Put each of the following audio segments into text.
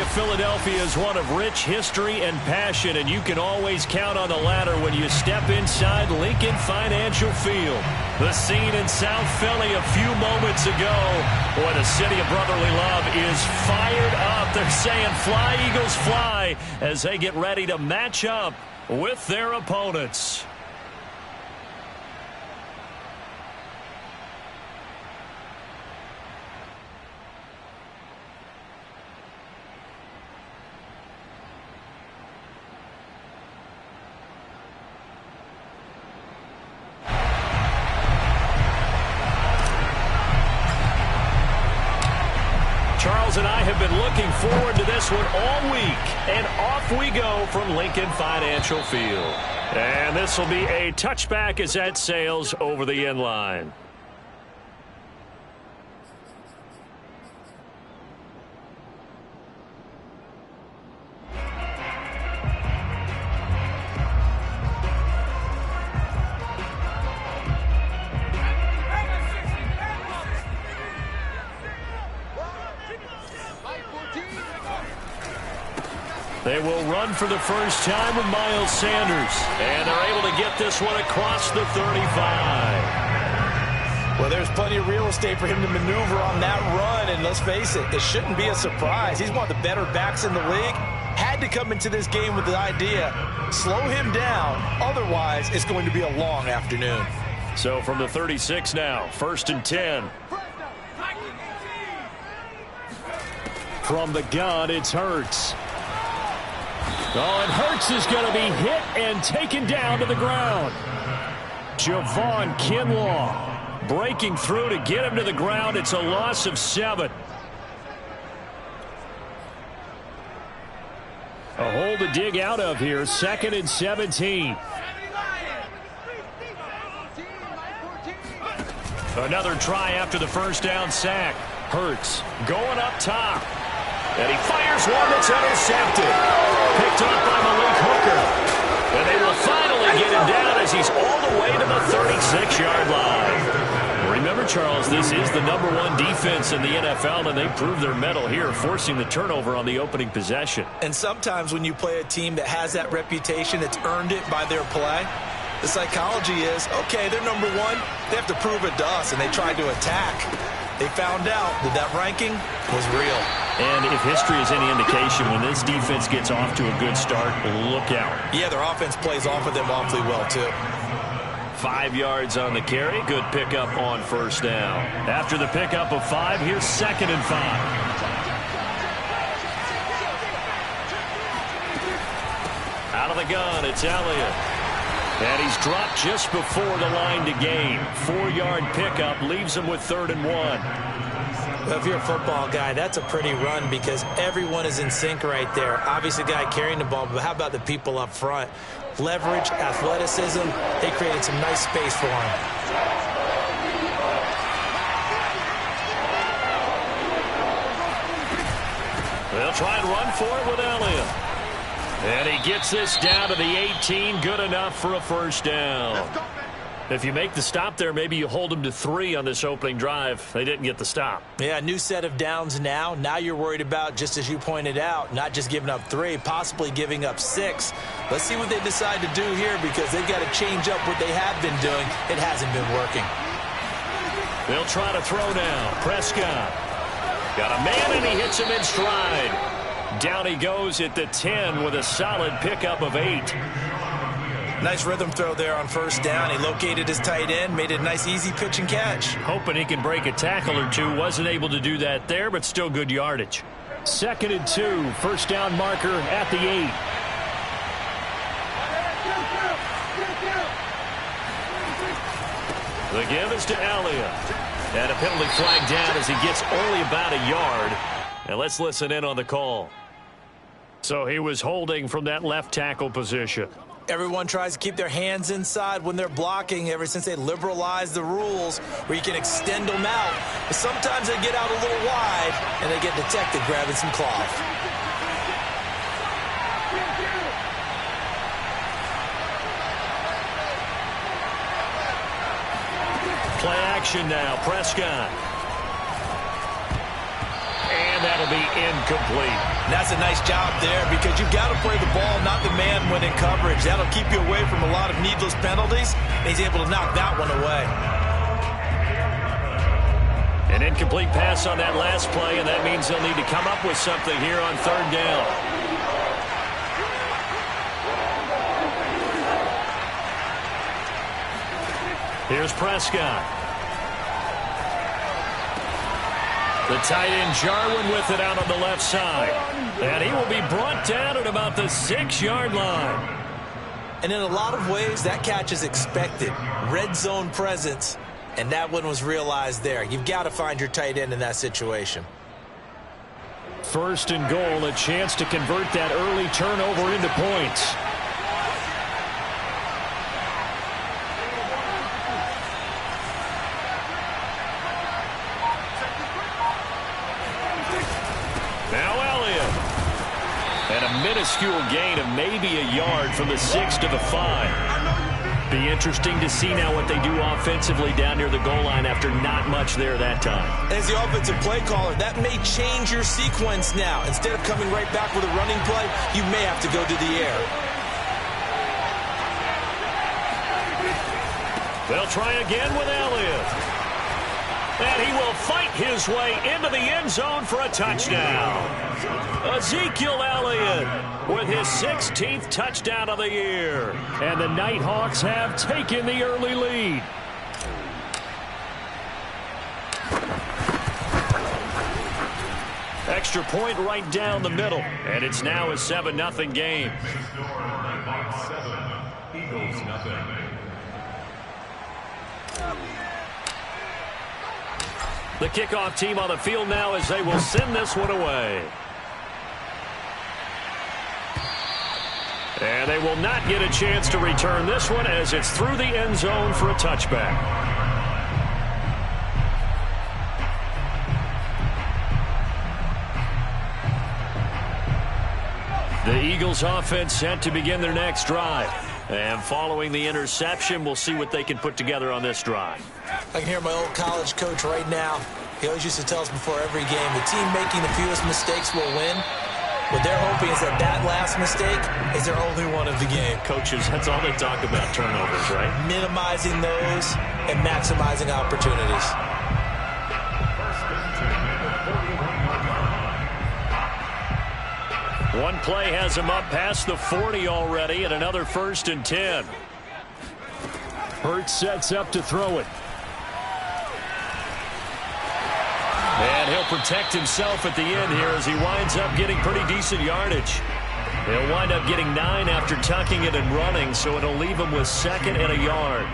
of Philadelphia is one of rich history and passion, and you can always count on the latter when you step inside Lincoln Financial Field. The scene in South Philly a few moments ago. Boy, the city of brotherly love is fired up. They're saying, "Fly, Eagles, fly," as they get ready to match up with their opponents. Charles and I have been looking forward to this one all week, and off we go from Lincoln Financial Field. And this will be a touchback as that sails over the end line. They will run for the first time with Miles Sanders. And they're able to get this one across the 35. Well, there's plenty of real estate for him to maneuver on that run. And let's face it, it shouldn't be a surprise. He's one of the better backs in the league. Had to come into this game with the idea, slow him down. Otherwise, it's going to be a long afternoon. So from the 36 now, 1st and 10. From the gun, it's Hurts. Oh, and Hurts is going to be hit and taken down to the ground. Javon Kinlaw breaking through to get him to the ground. It's a loss of 7. A hole to dig out of here. 2nd and 17. Another try after the first down sack. Hurts going up top. And he fires one that's intercepted. Picked off by Malik Hooker. And they will finally get him down as he's all the way to the 36-yard line. Remember, Charles, this is the #1 defense in the NFL, and they proved their mettle here, forcing the turnover on the opening possession. And sometimes when you play a team that has that reputation, it's earned it by their play. The psychology is, okay, they're #1. They have to prove it to us, and they tried to attack. They found out that that ranking was real. And if history is any indication, when this defense gets off to a good start, look out. Yeah, their offense plays off of them awfully well, too. 5 yards on the carry. Good pickup on first down. After the pickup of 5, here's 2nd and 5. Out of the gun, it's Elliott. And he's dropped just before the line to gain. 4-yard pickup leaves him with 3rd and 1. Well, if you're a football guy, that's a pretty run because everyone is in sync right there. Obviously, the guy carrying the ball, but how about the people up front? Leverage, athleticism, they created some nice space for him. They'll try and run for it with Elliott. And he gets this down to the 18. Good enough for a first down. If you make the stop there, maybe you hold them to 3 on this opening drive. They didn't get the stop. Yeah, new set of downs now. Now you're worried about, just as you pointed out, not just giving up 3, possibly giving up 6. Let's see what they decide to do here because they've got to change up what they have been doing. It hasn't been working. They'll try to throw now. Prescott got a man, and he hits him in stride. Down he goes at the 10 with a solid pickup of 8. Nice rhythm throw there on first down. He located his tight end, made it a nice easy pitch and catch. Hoping he can break a tackle or two. Wasn't able to do that there, but still good yardage. 2nd and 2. First down marker at the 8. The give is to Elliott. And a penalty flag down as he gets only about a yard. And let's listen in on the call. So he was holding from that left tackle position. Everyone tries to keep their hands inside when they're blocking ever since they liberalized the rules where you can extend them out. But sometimes they get out a little wide and they get detected grabbing some cloth. Play action now. Prescott. And and that'll be incomplete. That's a nice job there because you've got to play the ball, not the man when in coverage. That'll keep you away from a lot of needless penalties, and he's able to knock that one away. An incomplete pass on that last play, and that means they'll need to come up with something here on third down. Here's Prescott. The tight end Jarwin with it out on the left side. And he will be brought down at about the 6-yard line. And in a lot of ways, that catch is expected. Red zone presence, and that one was realized there. You've got to find your tight end in that situation. First and goal, a chance to convert that early turnover into points. Minuscule gain of maybe a yard from the 6 to the 5. Be interesting to see now what they do offensively down near the goal line after not much there that time. As the offensive play caller, that may change your sequence now. Instead of coming right back with a running play, you may have to go to the air. They'll try again with Elliott. And he will fight his way into the end zone for a touchdown. Ezekiel Elliott with his 16th touchdown of the year. And the Nighthawks have taken the early lead. Extra point right down the middle. And it's now a 7-0 game. Eagles nothing. The kickoff team on the field now as they will send this one away. And they will not get a chance to return this one as it's through the end zone for a touchback. The Eagles offense set to begin their next drive. And following the interception, we'll see what they can put together on this drive. I can hear my old college coach right now. He always used to tell us before every game, the team making the fewest mistakes will win. What they're hoping is that that last mistake is their only one of the game. Coaches, that's all they talk about, turnovers, right? Minimizing those and maximizing opportunities. One play has him up past the 40 already, and another 1st and 10. Hurts sets up to throw it. And he'll protect himself at the end here as he winds up getting pretty decent yardage. He'll wind up getting 9 after tucking it and running, so it'll leave him with 2nd and a yard.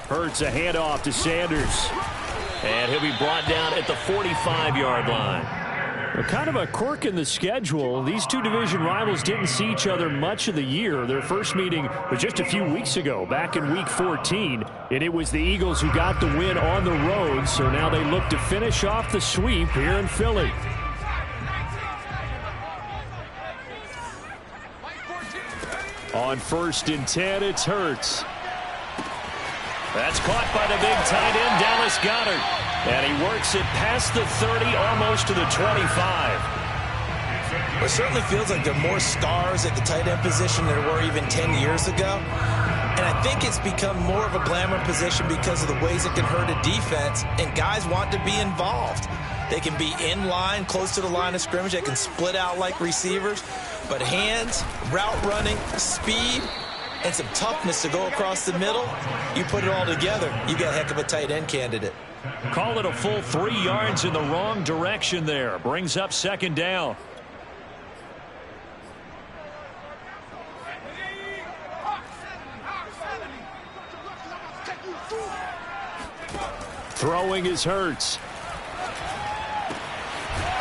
Hurts a handoff to Sanders. And he'll be brought down at the 45-yard line. Well, kind of a quirk in the schedule. These two division rivals didn't see each other much of the year. Their first meeting was just a few weeks ago, back in Week 14. And it was the Eagles who got the win on the road. So now they look to finish off the sweep here in Philly. On 1st and 10, it's Hurts. That's caught by the big tight end, Dallas Goedert. And he works it past the 30, almost to the 25. It certainly feels like there are more stars at the tight end position than there were even 10 years ago. And I think it's become more of a glamour position because of the ways it can hurt a defense, and guys want to be involved. They can be in line, close to the line of scrimmage. They can split out like receivers. But hands, route running, speed, and some toughness to go across the middle, you put it all together, you got a heck of a tight end candidate. Call it a full 3 yards in the wrong direction there. Brings up 2nd down. Throwing is Hurts.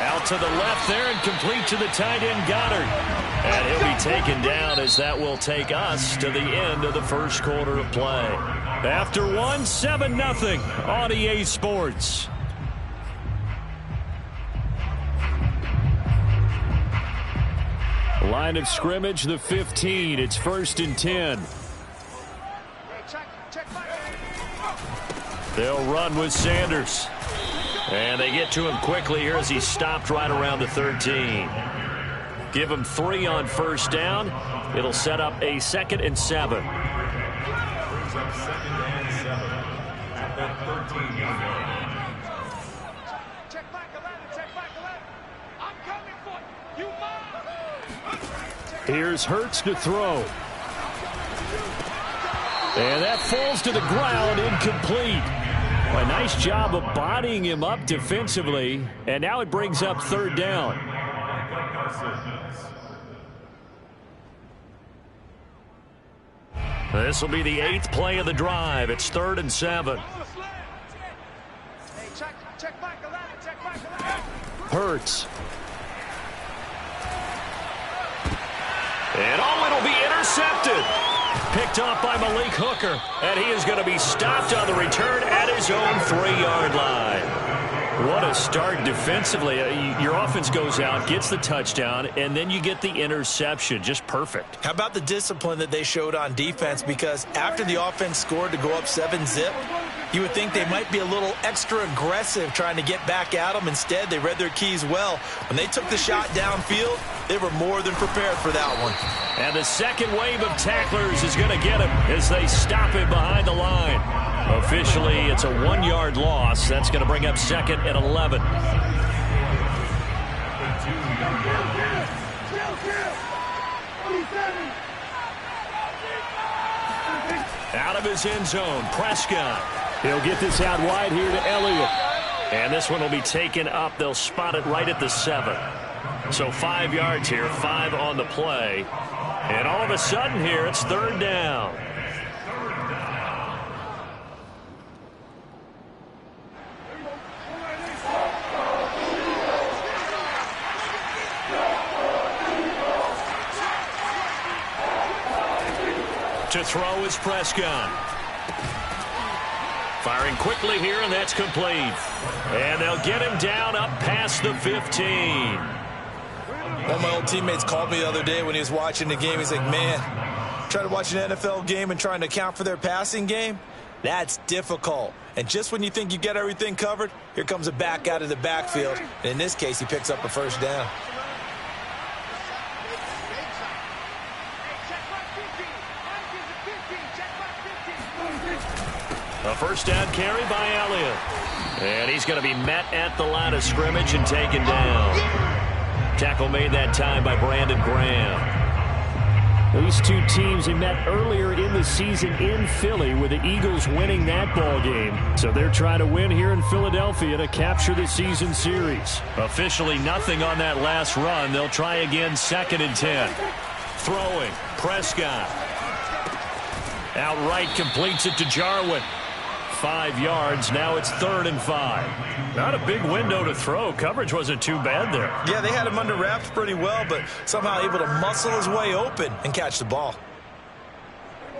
Out to the left there and complete to the tight end Goedert. And he'll be taken down as that will take us to the end of the first quarter of play. After one, 7-0 on EA Sports. Line of scrimmage, the 15. It's 1st and 10. They'll run with Sanders. And they get to him quickly here as he stopped right around the 13. Give him 3 on 1st down. It'll set up a 2nd and 7. Here's Hurts to throw. And that falls to the ground, incomplete. A nice job of bodying him up defensively. And now it brings up 3rd down. This will be the 8th play of the drive. It's 3rd and 7. Hurts. And it'll be intercepted. Picked off by Malik Hooker. And he is going to be stopped on the return at his own 3-yard line. What a start defensively. Your offense goes out, gets the touchdown, and then you get the interception. Just perfect. How about the discipline that they showed on defense? Because after the offense scored to go up 7-zip, you would think they might be a little extra aggressive trying to get back at them. Instead, they read their keys well. When they took the shot downfield, they were more than prepared for that one. And the second wave of tacklers is going to get him as they stop him behind the line. Officially, it's a 1-yard loss. That's going to bring up 2nd and 11. Out of his end zone, Prescott. He'll get this out wide here to Elliott. And this one will be taken up. They'll spot it right at the 7. So 5 yards here, 5 on the play. And all of a sudden here, it's 3rd down. To throw is Prescott. Firing quickly here, and that's complete. And they'll get him down up past the 15. One of my old teammates called me the other day when he was watching the game. He's like, man, trying to watch an NFL game and trying to account for their passing game, that's difficult. And just when you think you get everything covered, here comes a back out of the backfield. And in this case, he picks up a 1st down. A 1st down carry by Elliott. And he's going to be met at the line of scrimmage and taken down. Tackle made that time by Brandon Graham. These two teams have met earlier in the season in Philly with the Eagles winning that ball game. So they're trying to win here in Philadelphia to capture the season series. Officially nothing on that last run. They'll try again 2nd and 10. Throwing, Prescott. Outright completes it to Jarwin. 5 yards. Now it's 3rd and 5. Not a big window to throw. Coverage wasn't too bad there. Yeah, they had him under wraps pretty well, but somehow able to muscle his way open and catch the ball.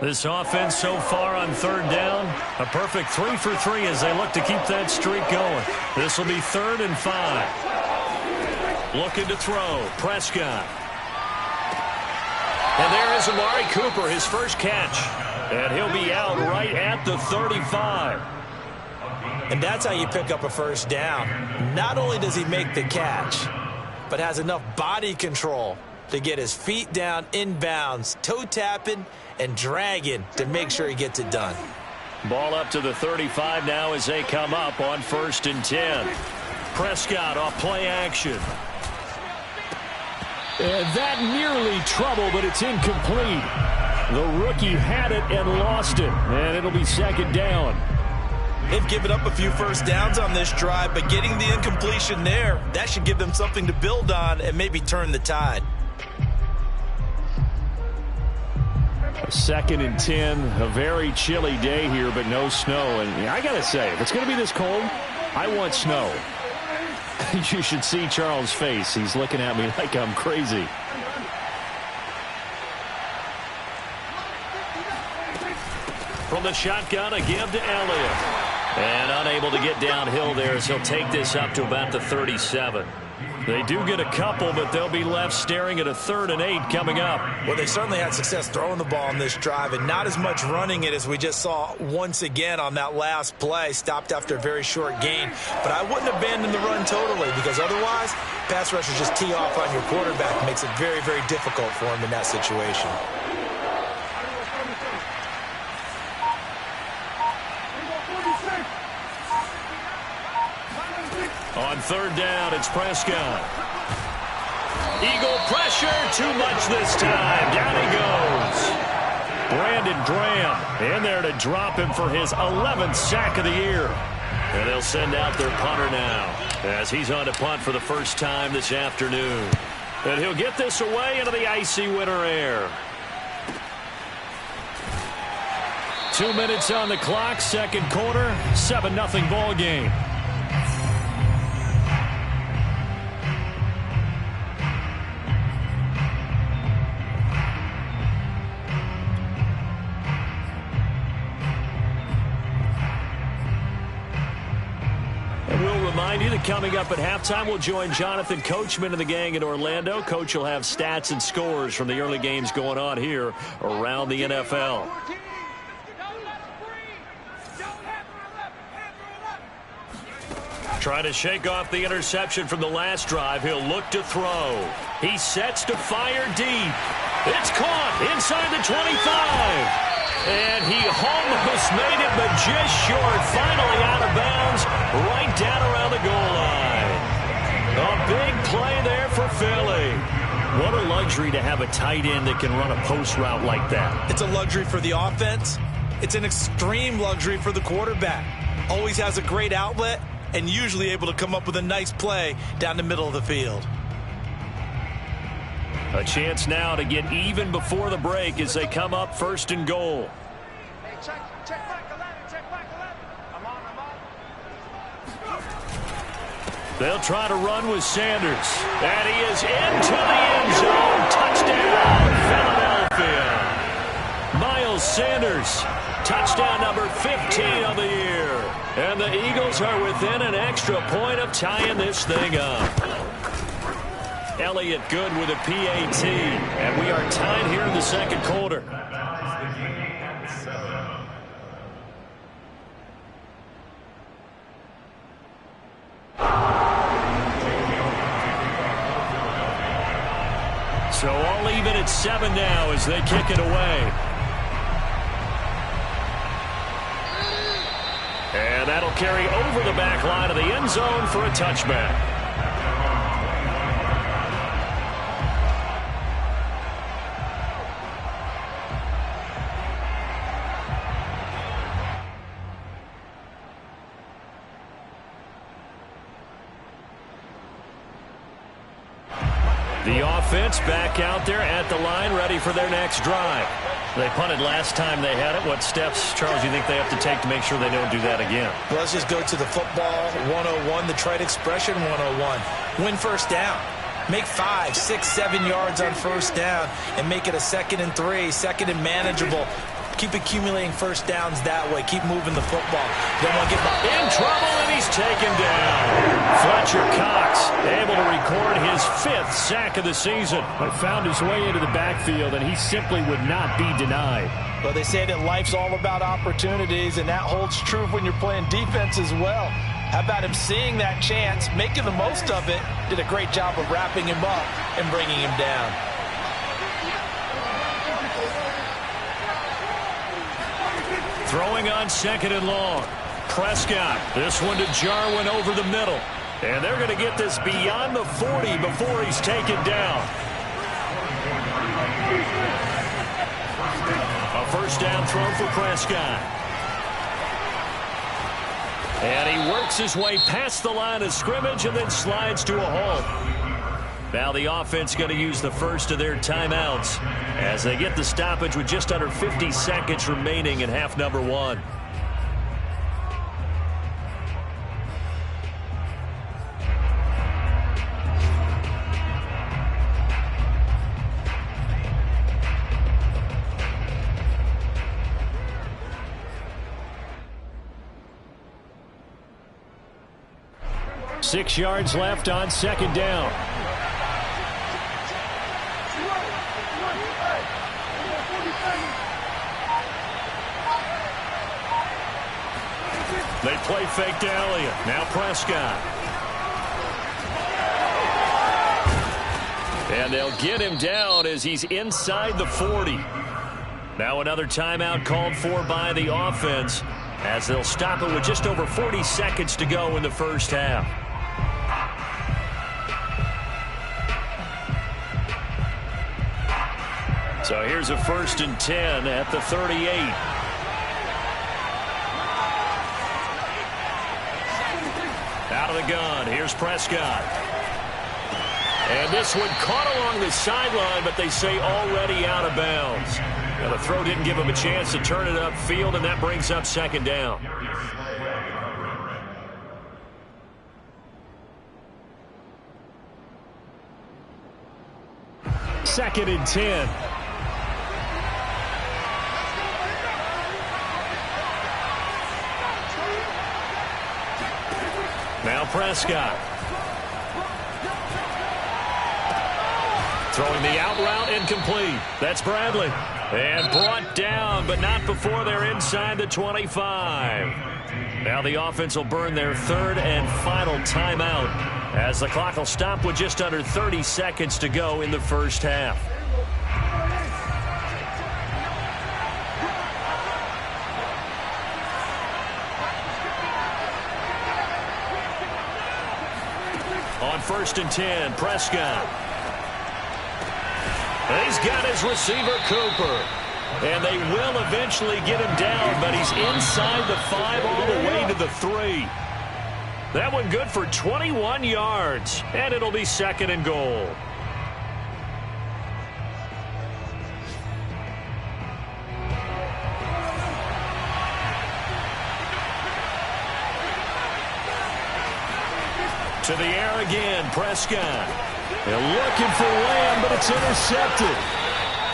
This offense so far on 3rd down, a perfect 3 for 3 as they look to keep that streak going. This will be 3rd and 5. Looking to throw. Prescott. And there is Amari Cooper, his first catch. And he'll be out right at the 35. And that's how you pick up a 1st down. Not only does he make the catch, but has enough body control to get his feet down inbounds, toe tapping and dragging to make sure he gets it done. Ball up to the 35 now as they come up on 1st and 10. Prescott off play action. And that nearly trouble, but it's incomplete. The rookie had it and lost it, and it'll be 2nd down. They've given up a few 1st downs on this drive, but getting the incompletion there, that should give them something to build on and maybe turn the tide. 2nd and 10, a very chilly day here, but no snow. And I got to say, if it's going to be this cold, I want snow. You should see Charles' face. He's looking at me like I'm crazy. From the shotgun, a give to Elliott. And unable to get downhill there as he'll take this up to about the 37. They do get a couple, but they'll be left staring at a 3rd and 8 coming up. Well, they certainly had success throwing the ball on this drive and not as much running it as we just saw once again on that last play. Stopped after a very short gain. But I wouldn't abandon the run totally because otherwise, pass rushers just tee off on your quarterback. It makes it very, very difficult for him in that situation. On 3rd down, it's Prescott. Eagle pressure, too much this time. Down he goes. Brandon Graham in there to drop him for his 11th sack of the year. And they'll send out their punter now as he's on to punt for the first time this afternoon. And he'll get this away into the icy winter air. 2 minutes on the clock, second quarter, 7-0 ball game. Remind you that coming up at halftime, we'll join Jonathan Coachman and the gang in Orlando. Coach will have stats and scores from the early games going on here around the NFL. Trying to shake off the interception from the last drive. He'll look to throw. He sets to fire deep. It's caught inside the 25. And he almost made it, but just short. Finally out of bounds, right down around the goal line. A big play there for Philly. What a luxury to have a tight end that can run a post route like that. It's a luxury for the offense. It's an extreme luxury for the quarterback. Always has a great outlet and usually able to come up with a nice play down the middle of the field. A chance now to get even before the break as they come up 1st and goal. Hey, check back 11, check back 11. I'm on. They'll try to run with Sanders. And he is into the end zone. Touchdown, Philadelphia. Miles Sanders, touchdown number 15 of the year. And the Eagles are within an extra point of tying this thing up. Elliott good with a PAT, and we are tied here in the second quarter. So all even at 7 now as they kick it away. And that'll carry over the back line of the end zone for a touchback. The offense back out there at the line, ready for their next drive. They punted last time they had it. What steps, Charles, do you think they have to take to make sure they don't do that again? Well, let's just go to the football 101, the trade expression 101. Win first down. Make 5, 6, 7 yards on first down and make it a 2nd and 3, 2nd and manageable. Keep accumulating first downs that way. Keep moving the football. Don't want to get in trouble, and he's taken down. Fletcher Cox able to record his 5th sack of the season. But found his way into the backfield, and he simply would not be denied. Well, they say that life's all about opportunities, and that holds true when you're playing defense as well. How about him seeing that chance, making the most of it, did a great job of wrapping him up and bringing him down. Throwing on 2nd and long. Prescott, this one to Jarwin over the middle. And they're going to get this beyond the 40 before he's taken down. A first down throw for Prescott. And he works his way past the line of scrimmage and then slides to a halt. Now the offense going to use the first of their timeouts as they get the stoppage with just under 50 seconds remaining in half number 1. 6 yards left on second down. They play fake to Elliott. Now Prescott. And they'll get him down as he's inside the 40. Now another timeout called for by the offense as they'll stop it with just over 40 seconds to go in the first half. So here's a 1st and 10 at the 38. Out of the gun, here's Prescott. And this one caught along the sideline, but they say already out of bounds. Now the throw didn't give him a chance to turn it upfield, and that brings up second down. Second and 10. Now Prescott. Throwing the out route incomplete. That's Bradley. And brought down, but not before they're inside the 25. Now the offense will burn their 3rd and final timeout as the clock will stop with just under 30 seconds to go in the first half. On 1st and 10, Prescott. He's got his receiver, Cooper. And they will eventually get him down, but he's inside the 5 all the way to the 3. That one good for 21 yards, and it'll be 2nd and goal. To the air again, Prescott. They're looking for Lamb, but it's intercepted.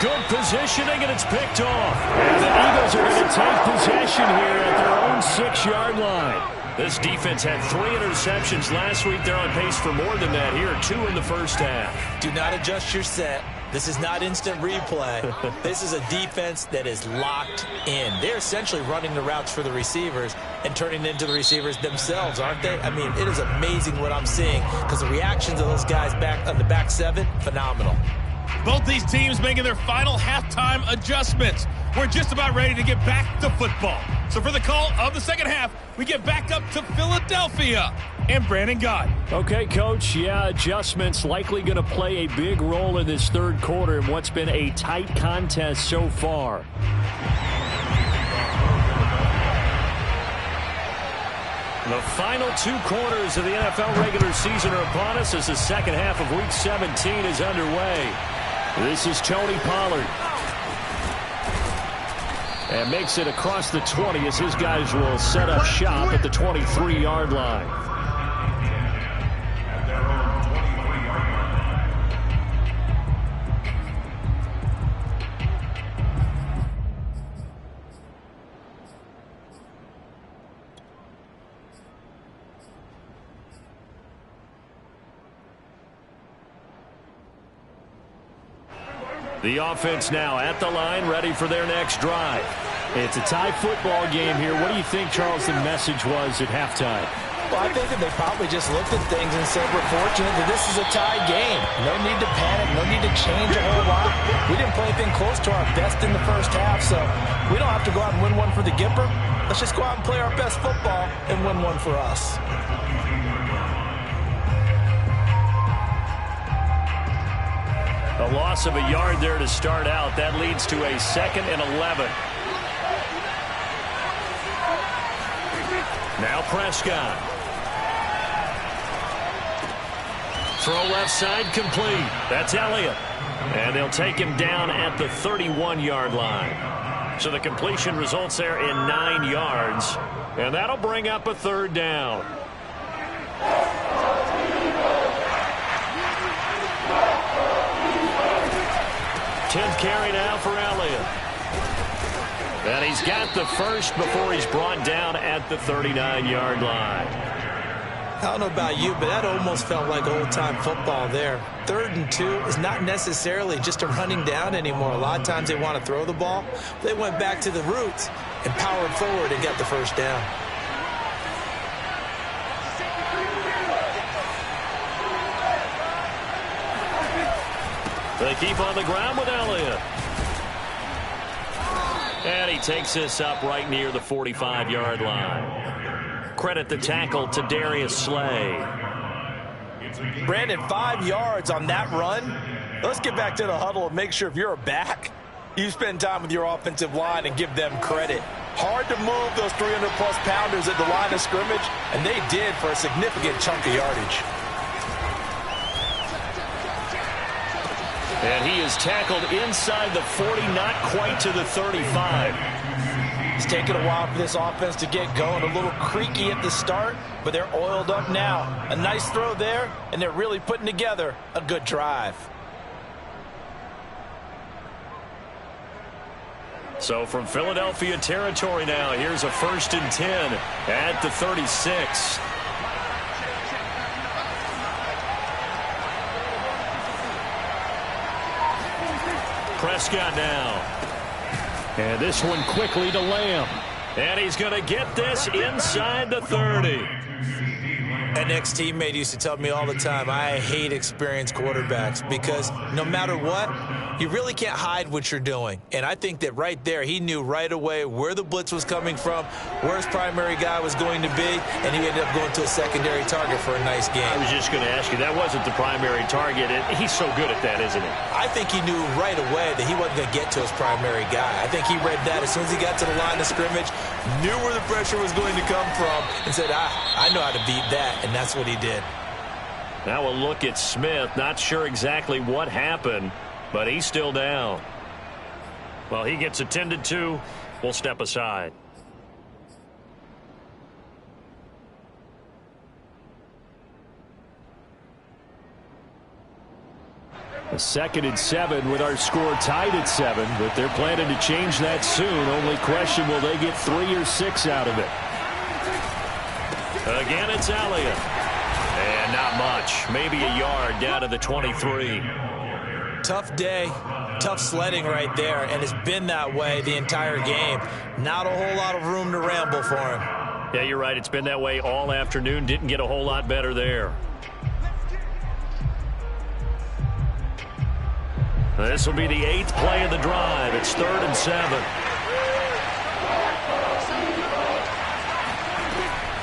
Good positioning, and it's picked off. And the Eagles are going to take possession here at their own 6-yard line. This defense had 3 interceptions last week. They're on pace for more than that here, 2 in the first half. Do not adjust your set. This is not instant replay. This is a defense that is locked in. They're essentially running the routes for the receivers and turning into the receivers themselves, aren't they? I mean, it is amazing what I'm seeing because the reactions of those guys back on the back 7, phenomenal. Both these teams making their final halftime adjustments. We're just about ready to get back to football. So for the call of the second half, we get back up to Philadelphia and Brandon Gott. Okay, Coach. Yeah, adjustments likely going to play a big role in this third quarter in what's been a tight contest so far. The final 2 quarters of the NFL regular season are upon us as the second half of Week 17 is underway. This is Tony Pollard. And makes it across the 20 as his guys will set up shop at the 23-yard line. The offense now at the line, ready for their next drive. It's a tie football game here. What do you think, Charles, the message was at halftime? Well, I think that they probably just looked at things and said, we're fortunate that this is a tie game. No need to panic. No need to change a whole lot. We didn't play anything close to our best in the first half, so we don't have to go out and win one for the Gipper. Let's just go out and play our best football and win one for us. A loss of a yard there to start out. That leads to a 2nd and 11. Now Prescott. Throw left side complete. That's Elliott. And they'll take him down at the 31-yard line. So the completion results there in 9 yards. And that'll bring up a 3rd down. Tenth carry now for Elliott. And he's got the first before he's brought down at the 39-yard line. I don't know about you, but that almost felt like old-time football there. 3rd and 2 is not necessarily just a running down anymore. A lot of times they want to throw the ball. They went back to the roots and powered forward and got the first down. They keep on the ground with Elliott. And he takes this up right near the 45-yard line. Credit the tackle to Darius Slay. Brandon, 5 yards on that run. Let's get back to the huddle and make sure if you're a back, you spend time with your offensive line and give them credit. Hard to move those 300-plus pounders at the line of scrimmage, and they did for a significant chunk of yardage. And he is tackled inside the 40, not quite to the 35. It's taken a while for this offense to get going. A little creaky at the start, but they're oiled up now. A nice throw there, and they're really putting together a good drive. So from Philadelphia territory now, here's a 1st and 10 at the 36. Prescott now. And this one quickly to Lamb. And he's going to get this inside the 30. An ex-teammate used to tell me all the time, I hate experienced quarterbacks because no matter what, you really can't hide what you're doing. And I think that right there, he knew right away where the blitz was coming from, where his primary guy was going to be, and he ended up going to a secondary target for a nice game. I was just going to ask you, that wasn't the primary target. He's so good at that, isn't he? I think he knew right away that he wasn't going to get to his primary guy. I think he read that as soon as he got to the line of scrimmage, knew where the pressure was going to come from, and said, I know how to beat that, and that's what he did. Now a look at Smith. Not sure exactly what happened, but he's still down. Well, he gets attended to. We'll step aside. A 2nd and 7 with our score tied at 7, but they're planning to change that soon. Only question, will they get 3 or 6 out of it? Again, it's Elliott. And not much. Maybe a yard down to the 23. Tough day, tough sledding right there, and it's been that way the entire game. Not a whole lot of room to ramble for him. Yeah, you're right. It's been that way all afternoon. Didn't get a whole lot better there. This will be the 8th play of the drive. It's 3rd and 7.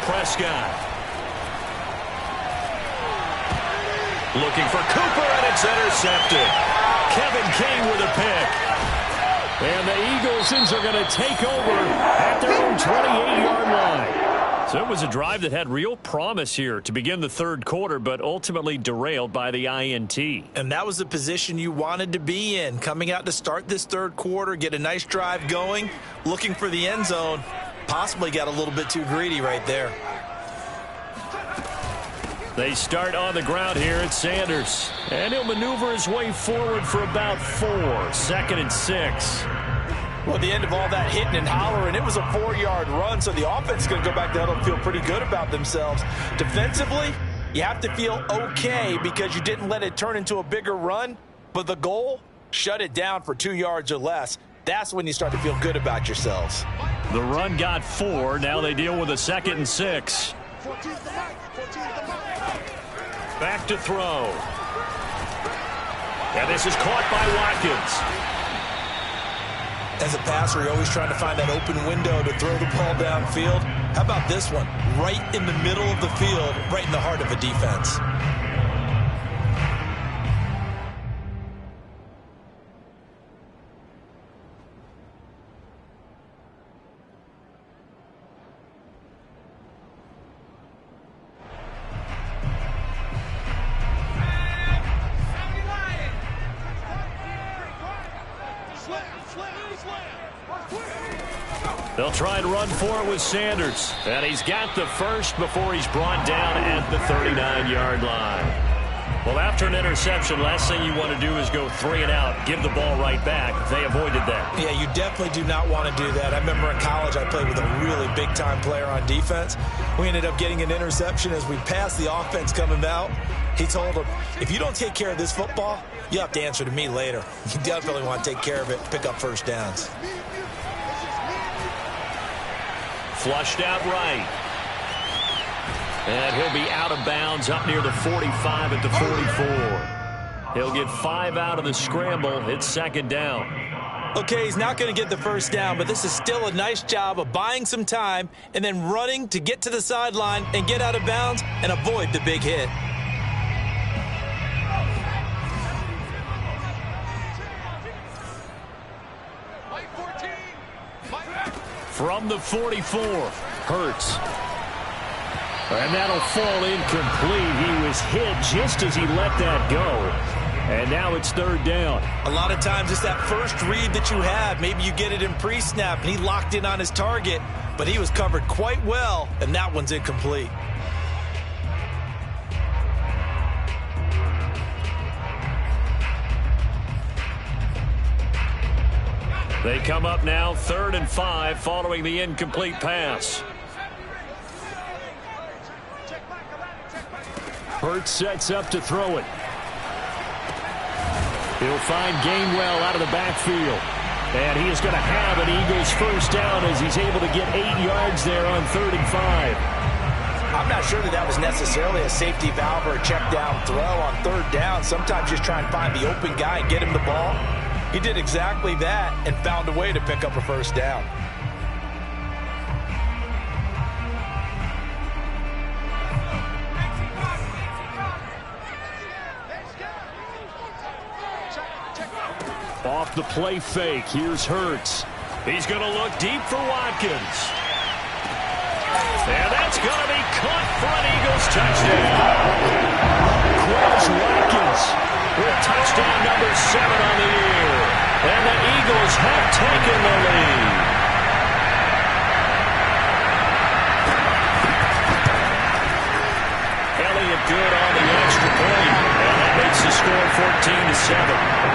Prescott. Looking for Cooper, and it's intercepted. Kevin King with a pick. And the Eaglesons are going to take over at their own 28-yard line. So it was a drive that had real promise here to begin the 3rd quarter, but ultimately derailed by the INT. And that was the position you wanted to be in, coming out to start this 3rd quarter, get a nice drive going, looking for the end zone. Possibly got a little bit too greedy right there. They start on the ground here at Sanders. And he'll maneuver his way forward for about 4. 2nd and 6. Well, at the end of all that hitting and hollering, it was a 4-yard run, so the offense is going to go back to huddle and feel pretty good about themselves. Defensively, you have to feel okay because you didn't let it turn into a bigger run, but the goal, shut it down for 2 yards or less. That's when you start to feel good about yourselves. The run got 4. Now they deal with a 2nd and 6. Back to throw. And this is caught by Watkins. As a passer, you're always trying to find that open window to throw the ball downfield. How about this one? Right in the middle of the field, right in the heart of a defense. They'll try and run for it with Sanders. And he's got the first before he's brought down at the 39-yard line. Well, after an interception, last thing you want to do is go 3 and out, give the ball right back. They avoided that. Yeah, you definitely do not want to do that. I remember in college I played with a really big-time player on defense. We ended up getting an interception as we passed the offense coming out. He told him, if you don't take care of this football, you have to answer to me later. You definitely want to take care of it, pick up first downs. Flushed out right. And he'll be out of bounds up near the 45 at the 44. He'll get 5 out of the scramble. It's second down. Okay, he's not going to get the first down, but this is still a nice job of buying some time and then running to get to the sideline and get out of bounds and avoid the big hit. From the 44, Hurts. And that'll fall incomplete. He was hit just as he let that go. And now it's third down. A lot of times it's that first read that you have. Maybe you get it in pre-snap, and he locked in on his target, but he was covered quite well, and that one's incomplete. They come up now, 3rd and 5, following the incomplete pass. Hurts sets up to throw it. He'll find Gainwell out of the backfield. And he is going to have an Eagles first down as he's able to get 8 yards there on 3rd and 5. I'm not sure that was necessarily a safety valve or a check down throw on 3rd down. Sometimes just try and find the open guy and get him the ball. He did exactly that and found a way to pick up a first down. Off the play fake, here's Hurts. He's going to look deep for Watkins. And that's going to be caught for an Eagles touchdown. Quez Watkins with touchdown number 7 on the year. And the Eagles have taken the lead. Elliott good on the extra point. And that makes the score 14-7.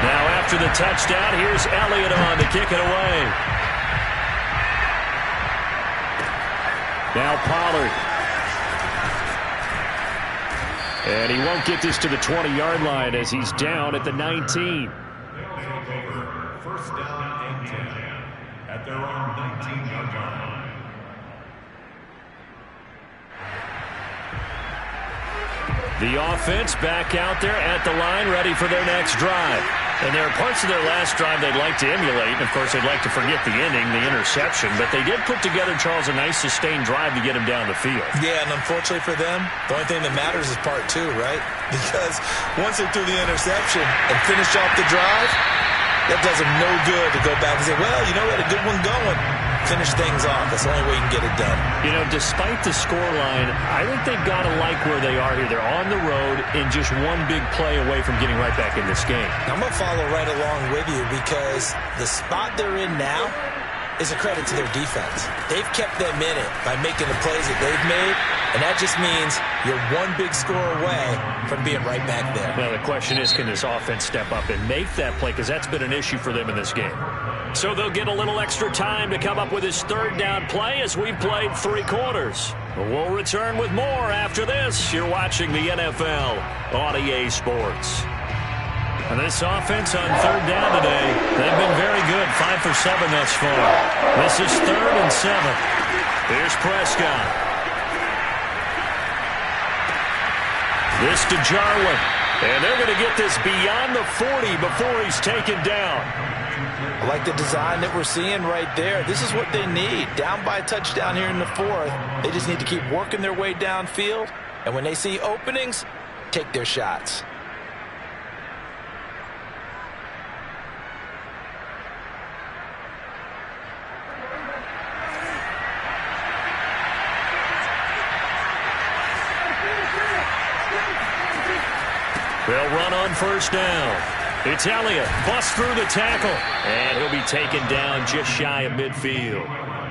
Now after the touchdown, here's Elliott on to kick it away. Now Pollard. And he won't get this to the 20-yard line as he's down at the 19. First down and 10 at their own 19-yard line. The offense back out there at the line, ready for their next drive. And there are parts of their last drive they'd like to emulate. And, of course, they'd like to forget the ending, the interception. But they did put together, Charles, a nice sustained drive to get him down the field. Yeah, and unfortunately for them, the only thing that matters is part 2, right? Because once they threw the interception and finished off the drive, that does them no good to go back and say, well, you know, we had a good one going. Finish things off. That's the only way you can get it done. You know, despite the scoreline, I think they've got to like where they are here. They're on the road in just one big play away from getting right back in this game. I'm going to follow right along with you because the spot they're in now is a credit to their defense. They've kept them in it by making the plays that they've made, and that just means you're one big score away from being right back there. Well, the question is, can this offense step up and make that play? Because that's been an issue for them in this game. So they'll get a little extra time to come up with his 3rd down play as we've played 3 quarters. We'll return with more after this. You're watching the NFL on EA Sports. And this offense on 3rd down today, they've been very good. 5 for 7 thus far. This is 3rd and 7. Here's Prescott. This to Jarwin. And they're going to get this beyond the 40 before he's taken down. I like the design that we're seeing right there. This is what they need. Down by a touchdown here in the 4th. They just need to keep working their way downfield. And when they see openings, take their shots. They'll run on first down. It's Elliott. Busts through the tackle. And he'll be taken down just shy of midfield.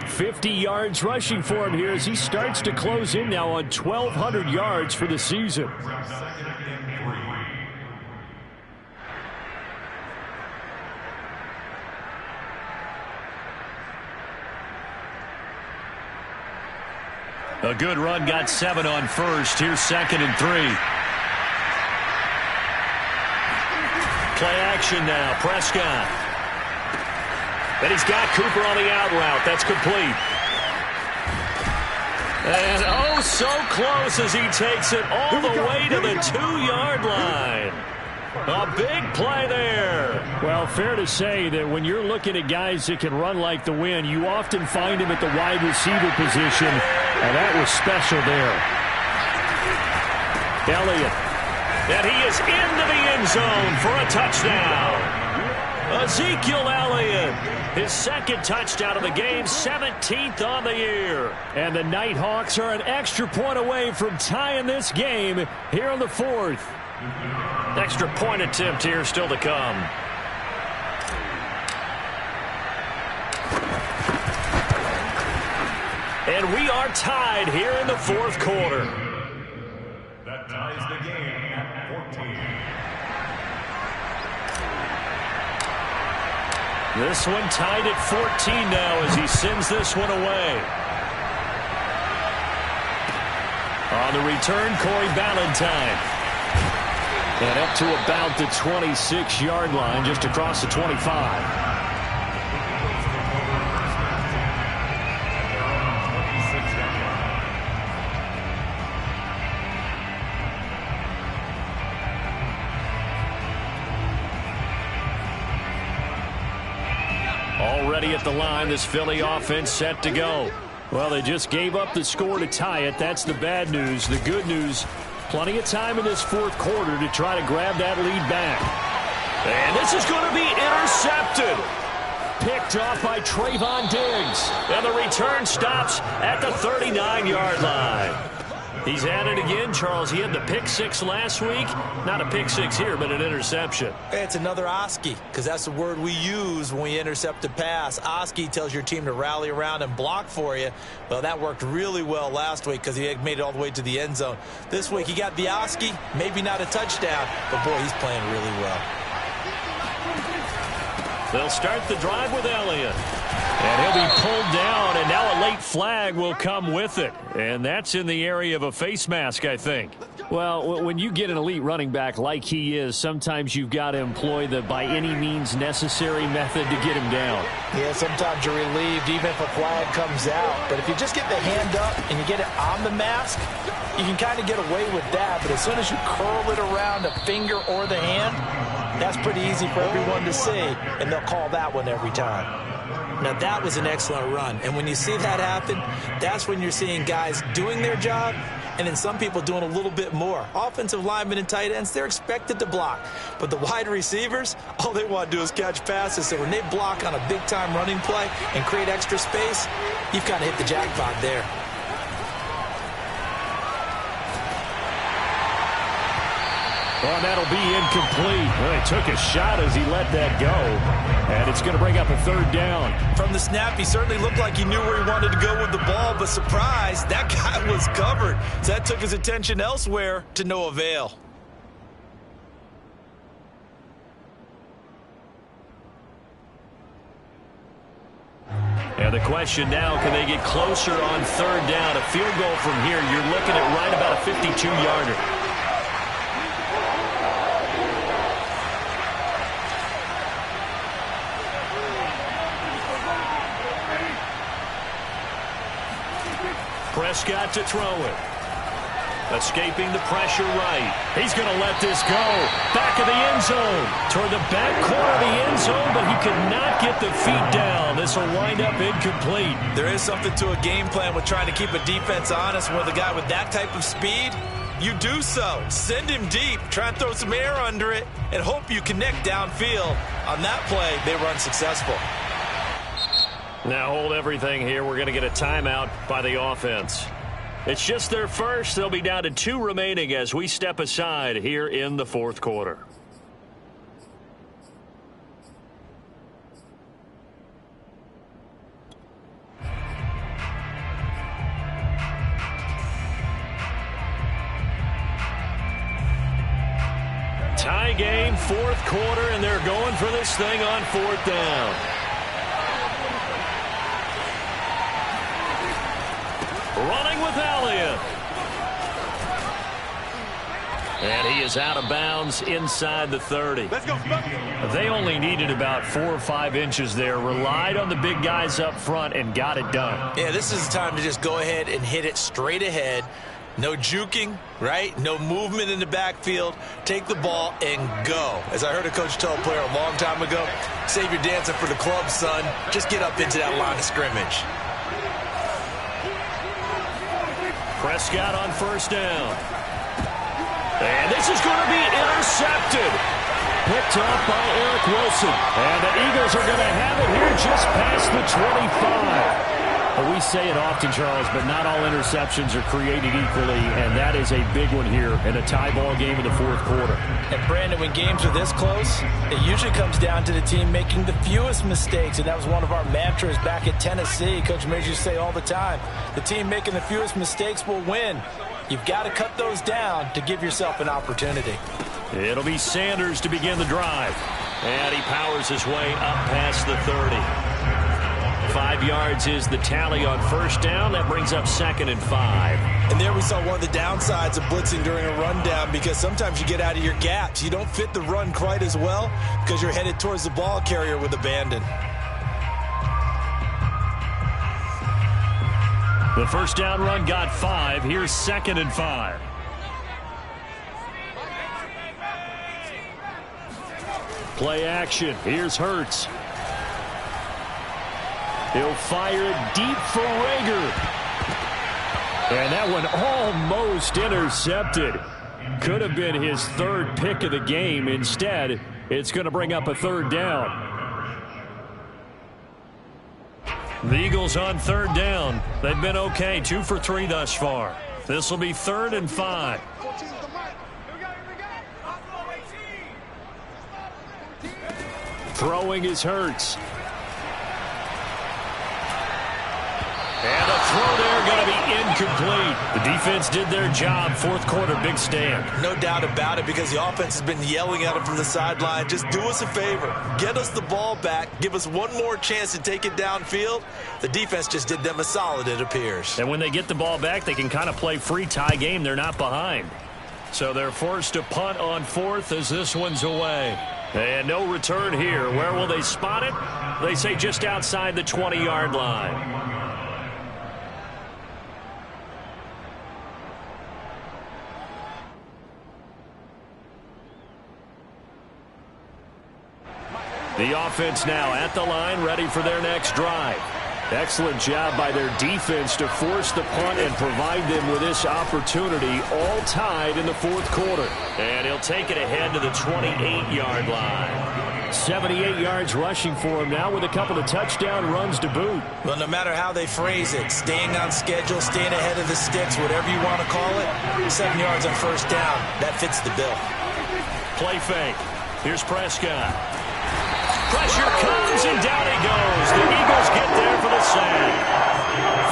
50 yards rushing for him here as he starts to close in now on 1,200 yards for the season. A good run, got 7 on first. Here's 2nd and 3. Play action now, Prescott. And he's got Cooper on the out route. That's complete. And oh, so close as he takes it all the way to the 2-yard line. A big play there. Well, fair to say that when you're looking at guys that can run like the wind, you often find him at the wide receiver position, and that was special there. Elliott. And he is into the end zone for a touchdown. Ezekiel Elliott, his 2nd touchdown of the game, 17th on the year. And the Nighthawks are an extra point away from tying this game here in the 4th. Extra point attempt here still to come. And we are tied here in the 4th quarter. That ties the game at 14. This one tied at 14 now as he sends this one away. On the return, Corey Ballantyne. And up to about the 26-yard line, just across the 25. Already at the line, this Philly offense set to go. Well, they just gave up the score to tie it. That's the bad news. The good news, plenty of time in this 4th quarter to try to grab that lead back. And this is going to be intercepted. Picked off by Trayvon Diggs. And the return stops at the 39-yard line. He's at it again, Charles. He had the pick 6 last week. Not a pick 6 here, but an interception. It's another Oski, because that's the word we use when we intercept a pass. Oski tells your team to rally around and block for you. Well, that worked really well last week because he had made it all the way to the end zone. This week, he got the Oski, maybe not a touchdown, but boy, he's playing really well. They'll start the drive with Elliott. And he'll be pulled down, and now a late flag will come with it. And that's in the area of a face mask, I think. Well, when you get an elite running back like he is, sometimes you've got to employ the by any means necessary method to get him down. Yeah, sometimes you're relieved even if a flag comes out. But if you just get the hand up and you get it on the mask, you can kind of get away with that. But as soon as you curl it around a finger or the hand, that's pretty easy for everyone to see, and they'll call that one every time. Now, that was an excellent run. And when you see that happen, that's when you're seeing guys doing their job and then some people doing a little bit more. Offensive linemen and tight ends, they're expected to block. But the wide receivers, all they want to do is catch passes. So when they block on a big-time running play and create extra space, you've kind of hit the jackpot there. Oh, that'll be incomplete. Well, he took a shot as he let that go. And it's going to bring up a 3rd down. From the snap, he certainly looked like he knew where he wanted to go with the ball, but surprise, that guy was covered. So that took his attention elsewhere to no avail. And the question now, can they get closer on 3rd down? A field goal from here, you're looking at right about a 52-yarder. Prescott to throw it. Escaping the pressure right. He's going to let this go. Back of the end zone. Toward the back corner of the end zone, but he could not get the feet down. This will wind up incomplete. There is something to a game plan with trying to keep a defense honest. With a guy with that type of speed, you do so. Send him deep. Try and throw some air under it and hope you connect downfield. On that play, they were unsuccessful. Now hold everything here. We're going to get a timeout by the offense. It's just their first. They'll be down to 2 remaining as we step aside here in the 4th quarter. tie game, fourth quarter, and they're going for this thing on fourth down. Running with Elliott. And he is out of bounds inside the 30. Let's go. They only needed about 4 or 5 inches there. Relied on the big guys up front and got it done. Yeah, this is the time to just go ahead and hit it straight ahead. No juking, right? No movement in the backfield. Take the ball and go. As I heard a coach tell a player a long time ago, save your dancing for the club, son. Just get up into that line of scrimmage. Prescott on first down. And this is going to be intercepted. Picked off by Eric Wilson. And the Eagles are going to have it here just past the 25. We say it often, Charles, but not all interceptions are created equally, and that is a big one here in a tie ball game in the fourth quarter. And, Brandon, when games are this close, it usually comes down to the team making the fewest mistakes, and that was one of our mantras back at Tennessee. Coach Mears used to say all the time, the team making the fewest mistakes will win. You've got to cut those down to give yourself an opportunity. It'll be Sanders to begin the drive. And he powers his way up past the 30. 5 yards is the tally on first down. That brings up 2nd and 5. And there we saw one of the downsides of blitzing during a rundown, because sometimes you get out of your gaps. You don't fit the run quite as well because you're headed towards the ball carrier with abandon. The first down run got 5. Here's 2nd and 5. Play action. Here's Hurts. He'll fire it deep for Rager. And that one almost intercepted. Could have been his 3rd pick of the game. Instead, it's going to bring up a 3rd down. The Eagles on 3rd down. They've been okay. 2 for 3 thus far. This will be 3rd and 5. Throwing is Hurts. And a throw there going to be incomplete. The defense did their job. Fourth quarter, big stand. No doubt about it, because the offense has been yelling at him from the sideline. Just do us a favor. Get us the ball back. Give us one more chance to take it downfield. The defense just did them a solid, it appears. And when they get the ball back, they can kind of play free tie game. They're not behind. So they're forced to punt on 4th as this one's away. And no return here. Where will they spot it? They say just outside the 20-yard line. The offense now at the line, ready for their next drive. Excellent job by their defense to force the punt and provide them with this opportunity, all tied in the fourth quarter. And he'll take it ahead to the 28-yard line. 78 yards rushing for him now with a couple of touchdown runs to boot. Well, no matter how they phrase it, staying on schedule, staying ahead of the sticks, whatever you want to call it, 7 yards on first down, that fits the bill. Play fake. Here's Prescott. Pressure comes, and down he goes. The Eagles get there for the sack.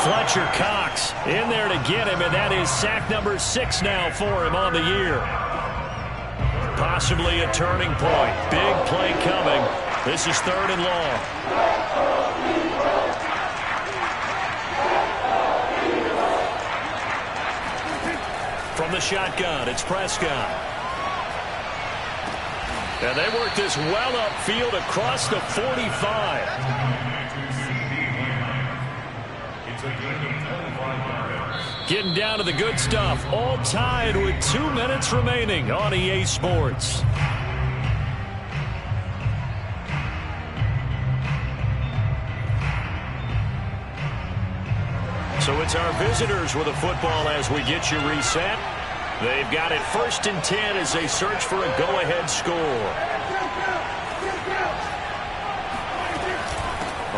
Fletcher Cox in there to get him, and that is sack number 6 now for him on the year. Possibly a turning point. Big play coming. This is 3rd and long. From the shotgun, it's Prescott. And they work this well upfield across the 45. Getting down to the good stuff. All tied with 2 minutes remaining on EA Sports. So it's our visitors with a football as we get you reset. They've got it 1st and 10 as they search for a go-ahead score.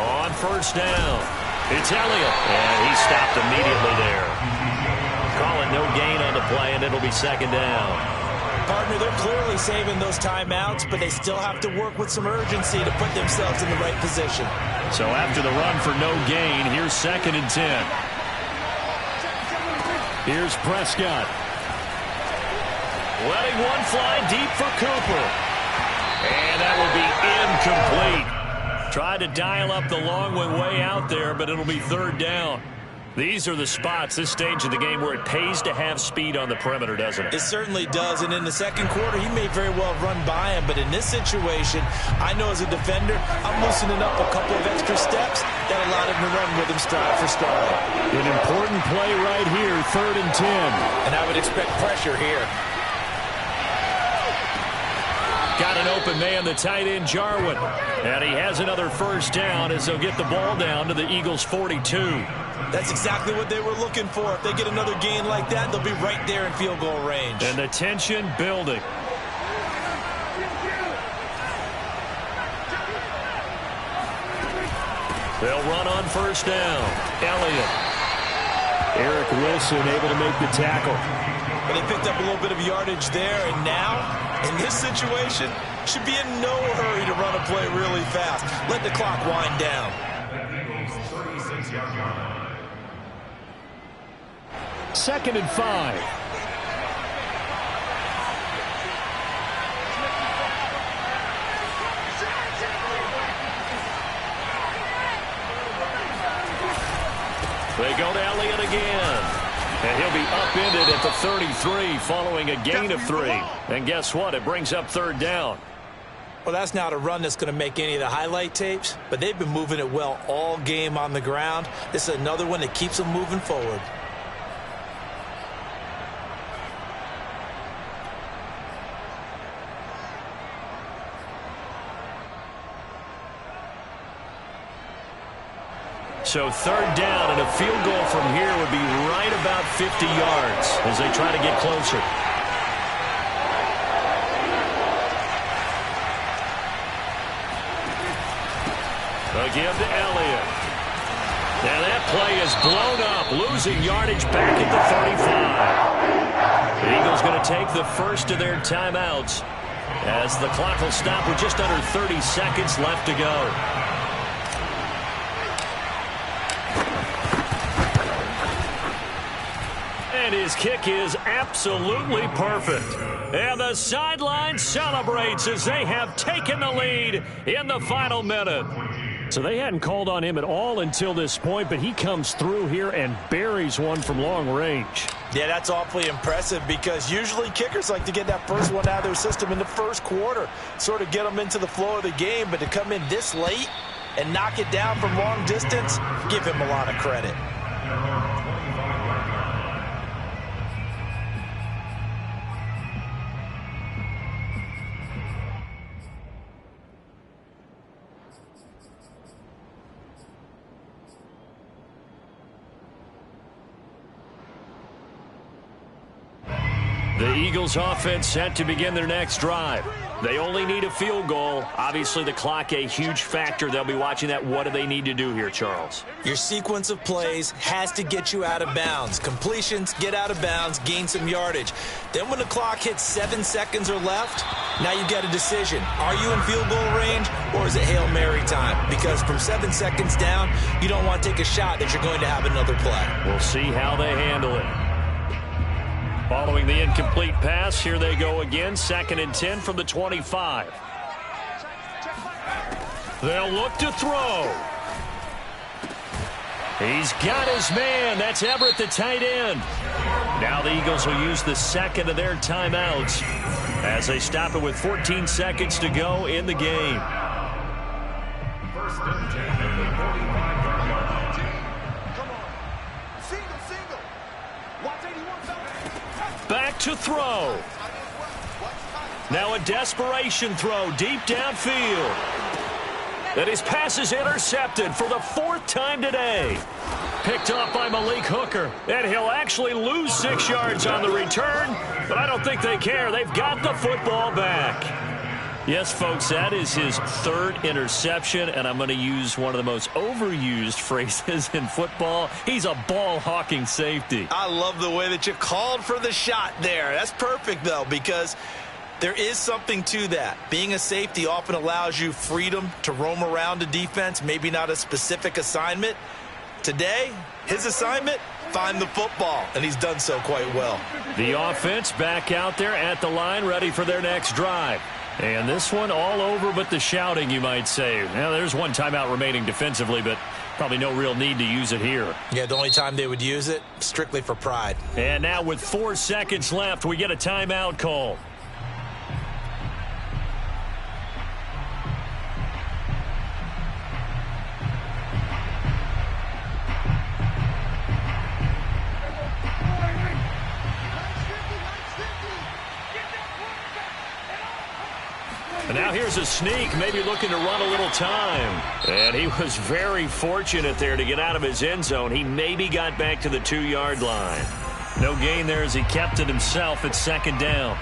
On first down, it's Elliott, and he stopped immediately there. Call it no gain on the play, and it'll be 2nd down. Partner, they're clearly saving those timeouts, but they still have to work with some urgency to put themselves in the right position. So after the run for no gain, here's 2nd and 10. Here's Prescott. Letting one fly deep for Cooper. And that will be incomplete. Tried to dial up the long one way out there, but it'll be third down. These are the spots, this stage of the game, where it pays to have speed on the perimeter, doesn't it? It certainly does, and in the second quarter, he may very well run by him, but in this situation, I know as a defender, I'm loosening up a couple of extra steps that allowed him to run with him stride for stride. An important play right here, 3rd and 10. And I would expect pressure here. Got an open man, the tight end, Jarwin. And he has another first down as they'll get the ball down to the Eagles' 42. That's exactly what they were looking for. If they get another gain like that, they'll be right there in field goal range. And the tension building. They'll run on first down. Elliott. Eric Wilson able to make the tackle. But he picked up a little bit of yardage there, and now, in this situation, should be in no hurry to run a play really fast. Let the clock wind down. 2nd and 5. They go to Elliott again. And he'll be upended at the 33 following a gain of 3. And guess what? It brings up third down. Well, that's not a run that's going to make any of the highlight tapes, but they've been moving it well all game on the ground. This is another one that keeps them moving forward. So third down, and a field goal from here would be right about 50 yards as they try to get closer. They'll give to Elliott. Now that play is blown up, losing yardage back at the 35. The Eagles going to take the first of their timeouts as the clock will stop with just under 30 seconds left to go. And his kick is absolutely perfect. And the sideline celebrates as they have taken the lead in the final minute. So they hadn't called on him at all until this point, but he comes through here and buries one from long range. Yeah, that's awfully impressive because usually kickers like to get that first one out of their system in the first quarter, sort of get them into the flow of the game, but to come in this late and knock it down from long distance, give him a lot of credit. The Eagles offense set to begin their next drive. They only need a field goal. Obviously, the clock a huge factor. They'll be watching that. What do they need to do here, Charles? Your sequence of plays has to get you out of bounds. Completions, get out of bounds, gain some yardage. Then when the clock hits 7 seconds or left, now you get a decision. Are you in field goal range or is it Hail Mary time? Because from 7 seconds down, you don't want to take a shot that you're going to have another play. We'll see how they handle it. Following the incomplete pass, here they go again. 2nd and 10 from the 25. They'll look to throw. He's got his man. That's Everett, the tight end. Now the Eagles will use the second of their timeouts as they stop it with 14 seconds to go in the game. First and 10 at the 45-yard line. Come on. Single. Watch 81, fellas. Back to throw. Now a desperation throw deep downfield. And his pass is intercepted for the 4th time today. Picked off by Malik Hooker. And he'll actually lose 6 yards on the return, but I don't think they care. They've got the football back. Yes, folks, that is his 3rd interception, and I'm going to use one of the most overused phrases in football. He's a ball-hawking safety. I love the way that you called for the shot there. That's perfect, though, because there is something to that. Being a safety often allows you freedom to roam around the defense, maybe not a specific assignment. Today, his assignment, find the football, and he's done so quite well. The offense back out there at the line, ready for their next drive. And this one all over but the shouting, you might say. Now, there's one timeout remaining defensively, but probably no real need to use it here. Yeah, the only time they would use it, strictly for pride. And now with 4 seconds left, we get a timeout call. And now here's a sneak, maybe looking to run a little time. And he was very fortunate there to get out of his end zone. He maybe got back to the 2-yard line. No gain there as he kept it himself at second down.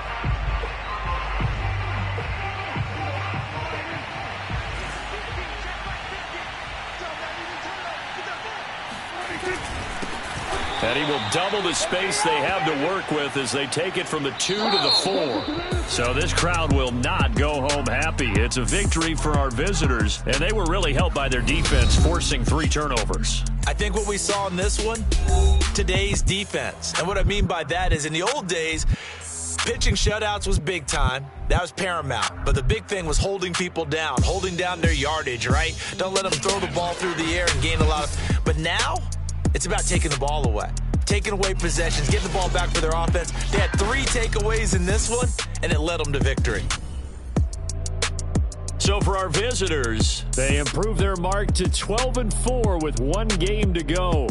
And he will double the space they have to work with as they take it from the 2 to the 4. So this crowd will not go home happy. It's a victory for our visitors, and they were really helped by their defense, forcing 3 turnovers. I think what we saw in this one, today's defense. And what I mean by that is in the old days, pitching shutouts was big time. That was paramount. But the big thing was holding people down, holding down their yardage, right? Don't let them throw the ball through the air and gain a lot of... But now, it's about taking the ball away. Taking away possessions, getting the ball back for their offense. They had 3 takeaways in this one, and it led them to victory. So for our visitors, they improved their mark to 12-4 with 1 game to go.